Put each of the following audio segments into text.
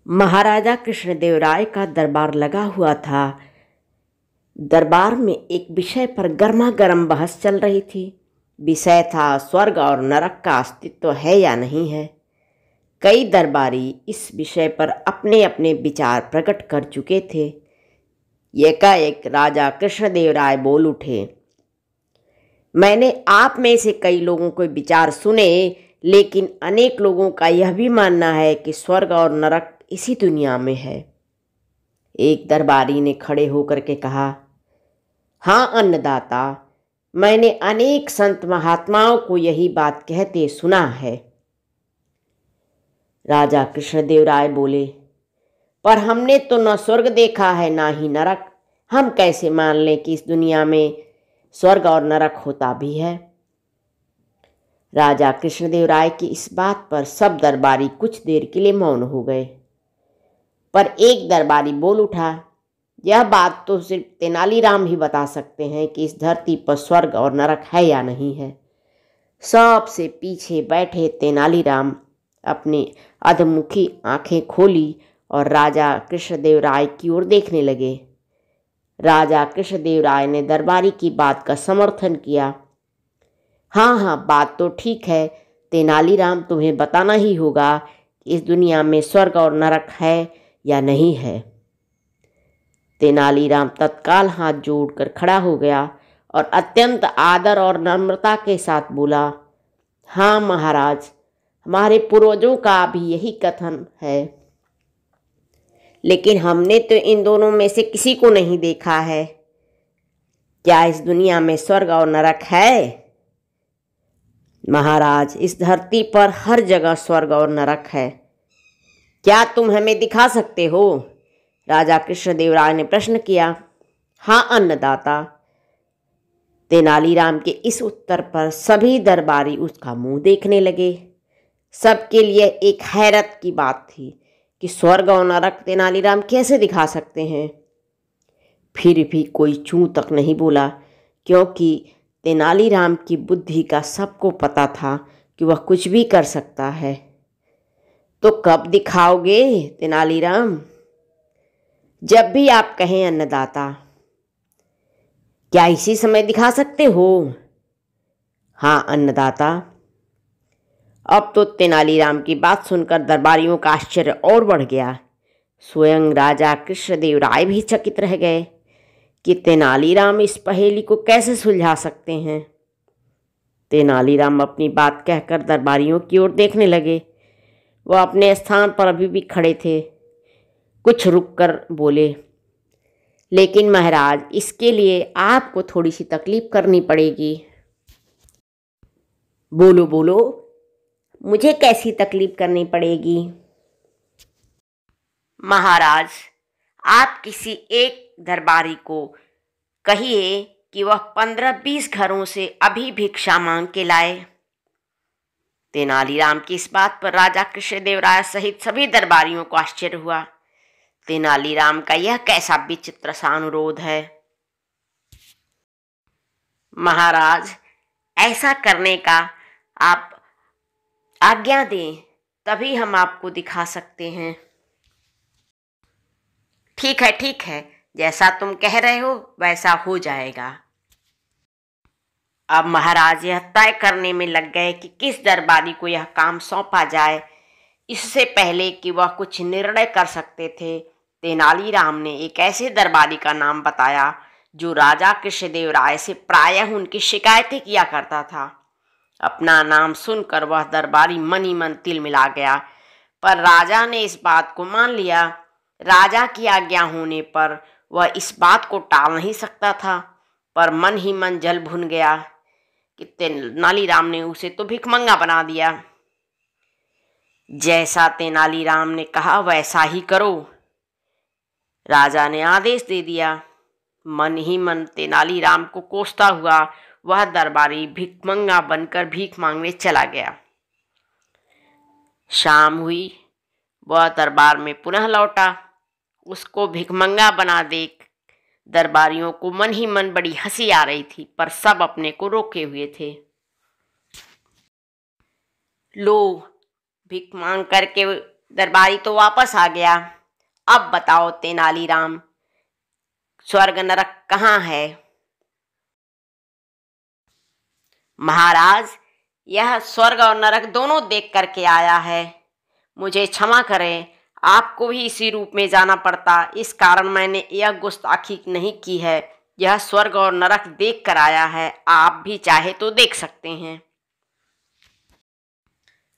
महाराजा कृष्णदेवराय का दरबार लगा हुआ था। दरबार में एक विषय पर गर्मागर्म बहस चल रही थी। विषय था स्वर्ग और नरक का अस्तित्व है या नहीं है। कई दरबारी इस विषय पर अपने अपने विचार प्रकट कर चुके थे। एकाएक राजा कृष्णदेवराय बोल उठे, मैंने आप में से कई लोगों के विचार सुने, लेकिन अनेक लोगों का यह भी मानना है कि स्वर्ग और नरक इसी दुनिया में है। एक दरबारी ने खड़े होकर के कहा, हाँ अन्नदाता, मैंने अनेक संत महात्माओं को यही बात कहते सुना है। राजा कृष्णदेवराय बोले, पर हमने तो न स्वर्ग देखा है ना ही नरक। हम कैसे मान लें कि इस दुनिया में स्वर्ग और नरक होता भी है। राजा कृष्णदेवराय की इस बात पर सब दरबारी कुछ देर के लिए मौन हो गए। पर एक दरबारी बोल उठा, यह बात तो सिर्फ तेनालीराम ही बता सकते हैं कि इस धरती पर स्वर्ग और नरक है या नहीं है। सबसे पीछे बैठे तेनालीराम अपनी अधमुखी आंखें खोली और राजा कृष्णदेवराय की ओर देखने लगे। राजा कृष्णदेवराय ने दरबारी की बात का समर्थन किया। हाँ, बात तो ठीक है तेनालीराम, तुम्हें बताना ही होगा कि इस दुनिया में स्वर्ग और नरक है या नहीं है। तेनालीराम तत्काल हाथ जोड़कर खड़ा हो गया और अत्यंत आदर और नम्रता के साथ बोला, हाँ महाराज, हमारे पूर्वजों का भी यही कथन है, लेकिन हमने तो इन दोनों में से किसी को नहीं देखा है। क्या इस दुनिया में स्वर्ग और नरक है? महाराज, इस धरती पर हर जगह स्वर्ग और नरक है। क्या तुम हमें दिखा सकते हो? राजा कृष्णदेवराय ने प्रश्न किया। हाँ अन्नदाता। तेनालीराम के इस उत्तर पर सभी दरबारी उसका मुंह देखने लगे। सबके लिए एक हैरत की बात थी कि स्वर्ग और नरक तेनालीराम कैसे दिखा सकते हैं। फिर भी कोई चूं तक नहीं बोला, क्योंकि तेनालीराम की बुद्धि का सबको पता था कि वह कुछ भी कर सकता है। तो कब दिखाओगे तेनालीराम? जब भी आप कहें अन्नदाता। क्या इसी समय दिखा सकते हो? हाँ अन्नदाता। अब तो तेनालीराम की बात सुनकर दरबारियों का आश्चर्य और बढ़ गया। स्वयं राजा कृष्णदेवराय भी चकित रह गए कि तेनालीराम इस पहेली को कैसे सुलझा सकते हैं। तेनालीराम अपनी बात कहकर दरबारियों की ओर देखने लगे। वह अपने स्थान पर अभी भी खड़े थे। कुछ रुककर बोले, लेकिन महाराज, इसके लिए आपको थोड़ी सी तकलीफ करनी पड़ेगी। बोलो बोलो, मुझे कैसी तकलीफ करनी पड़ेगी? महाराज, आप किसी एक दरबारी को कहिए कि वह 15-20 घरों से अभी भिक्षा मांग के लाए। तेनालीराम की इस बात पर राजा कृष्णदेवराय सहित सभी दरबारियों को आश्चर्य हुआ। तेनालीराम का यह कैसा विचित्र सा अनुरोध है। महाराज, ऐसा करने का आप आज्ञा दें, तभी हम आपको दिखा सकते हैं। ठीक है, जैसा तुम कह रहे हो वैसा हो जाएगा। अब महाराज यह तय करने में लग गए कि किस दरबारी को यह काम सौंपा जाए। इससे पहले कि वह कुछ निर्णय कर सकते थे, तेनालीराम ने एक ऐसे दरबारी का नाम बताया जो राजा कृष्णदेवराय से प्रायः उनकी शिकायतें किया करता था। अपना नाम सुनकर वह दरबारी मन ही मन तिल मिला गया, पर राजा ने इस बात को मान लिया। राजा की आज्ञा होने पर वह इस बात को टाल नहीं सकता था, पर मन ही मन जल भुन गया कि तेनालीराम ने उसे तो भिखमंगा बना दिया। जैसा तेनालीराम ने कहा वैसा ही करो, राजा ने आदेश दे दिया। मन ही मन तेनालीराम को कोसता हुआ वह दरबारी भिखमंगा बनकर भीख मांगने चला गया। शाम हुई, वह दरबार में पुनः लौटा। उसको भिखमंगा बना देख दरबारियों को मन ही मन बड़ी हंसी आ रही थी, पर सब अपने को रोके हुए थे। लो, भीख मांग करके दरबारी तो वापस आ गया। अब बताओ तेनालीराम, स्वर्ग नरक कहाँ है? महाराज, यह स्वर्ग और नरक दोनों देख करके आया है। मुझे क्षमा करें, आपको भी इसी रूप में जाना पड़ता, इस कारण मैंने यह गुस्ताखी नहीं की है। यह स्वर्ग और नरक देख कर आया है, आप भी चाहे तो देख सकते हैं।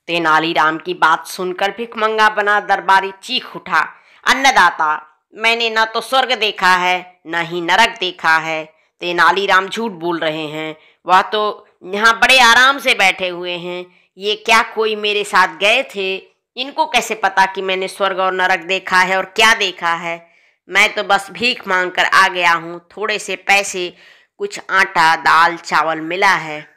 तेनालीराम की बात सुनकर भिखमंगा बना दरबारी चीख उठा, अन्नदाता, मैंने न तो स्वर्ग देखा है न ही नरक देखा है। तेनालीराम झूठ बोल रहे हैं, वह तो यहाँ बड़े आराम से बैठे हुए हैं। ये क्या कोई मेरे साथ गए थे? इनको कैसे पता कि मैंने स्वर्ग और नरक देखा है और क्या देखा है? मैं तो बस भीख मांग कर आ गया हूँ, थोड़े से पैसे, कुछ आटा दाल चावल मिला है।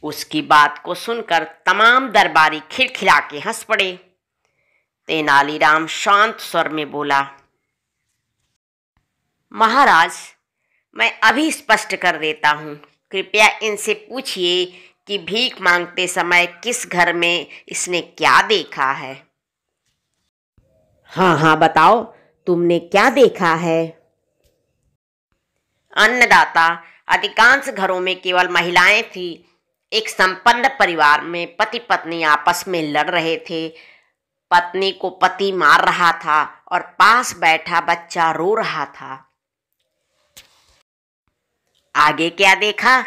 उसकी बात को सुनकर तमाम दरबारी खिलखिला के हंस पड़े। तेनालीराम शांत स्वर में बोला, महाराज, मैं अभी स्पष्ट कर देता हूँ, कृपया इनसे पूछिए कि भीख मांगते समय किस घर में इसने क्या देखा है। हाँ हाँ बताओ, तुमने क्या देखा है? अन्नदाता, अधिकांश घरों में केवल महिलाएं थी। एक संपन्न परिवार में पति पत्नी आपस में लड़ रहे थे। पत्नी को पति मार रहा था और पास बैठा बच्चा रो रहा था। आगे क्या देखा?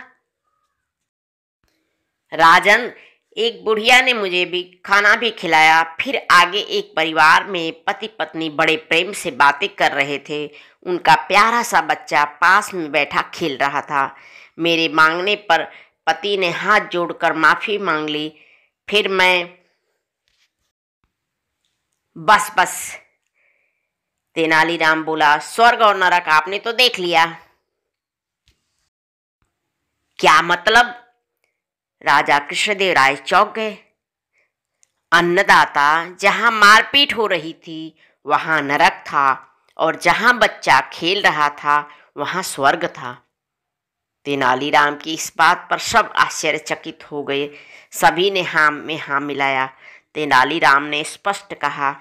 राजन, एक बुढ़िया ने मुझे भी खाना भी खिलाया। फिर आगे एक परिवार में पति पत्नी बड़े प्रेम से बातें कर रहे थे। उनका प्यारा सा बच्चा पास में बैठा खेल रहा था। मेरे मांगने पर पति ने हाथ जोड़कर माफी मांग ली। फिर मैं बस तेनालीराम बोला, स्वर्ग और नरक आपने तो देख लिया। क्या मतलब? राजा कृष्णदेव राय चौंक गए। अन्नदाता, जहां मारपीट हो रही थी वहां नरक था और जहां बच्चा खेल रहा था वहां स्वर्ग था। तेनालीराम की इस बात पर सब आश्चर्यचकित हो गए। सभी ने हाँ में हाँ मिलाया। तेनालीराम ने स्पष्ट कहा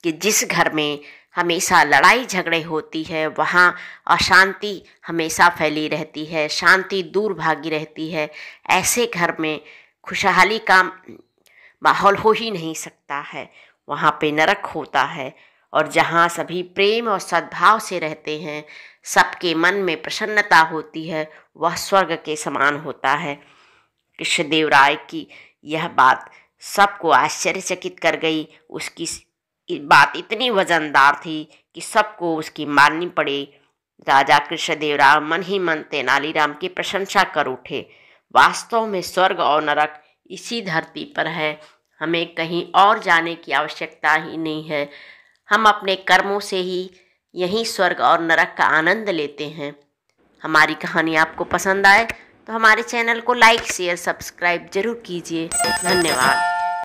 कि जिस घर में हमेशा लड़ाई झगड़े होती है वहाँ अशांति हमेशा फैली रहती है, शांति दूर भागी रहती है। ऐसे घर में खुशहाली का माहौल हो ही नहीं सकता है, वहाँ पे नरक होता है। और जहाँ सभी प्रेम और सद्भाव से रहते हैं, सबके मन में प्रसन्नता होती है, वह स्वर्ग के समान होता है। कृष्णदेव राय की यह बात सबको आश्चर्यचकित कर गई। उसकी बात इतनी वजनदार थी कि सबको उसकी माननी पड़ी। राजा कृष्णदेव राय मन ही मन तेनालीराम की प्रशंसा कर उठे। वास्तव में स्वर्ग और नरक इसी धरती पर है, हमें कहीं और जाने की आवश्यकता ही नहीं है। हम अपने कर्मों से ही यहीं स्वर्ग और नरक का आनंद लेते हैं। हमारी कहानी आपको पसंद आए तो हमारे चैनल को लाइक शेयर सब्सक्राइब जरूर कीजिए। धन्यवाद।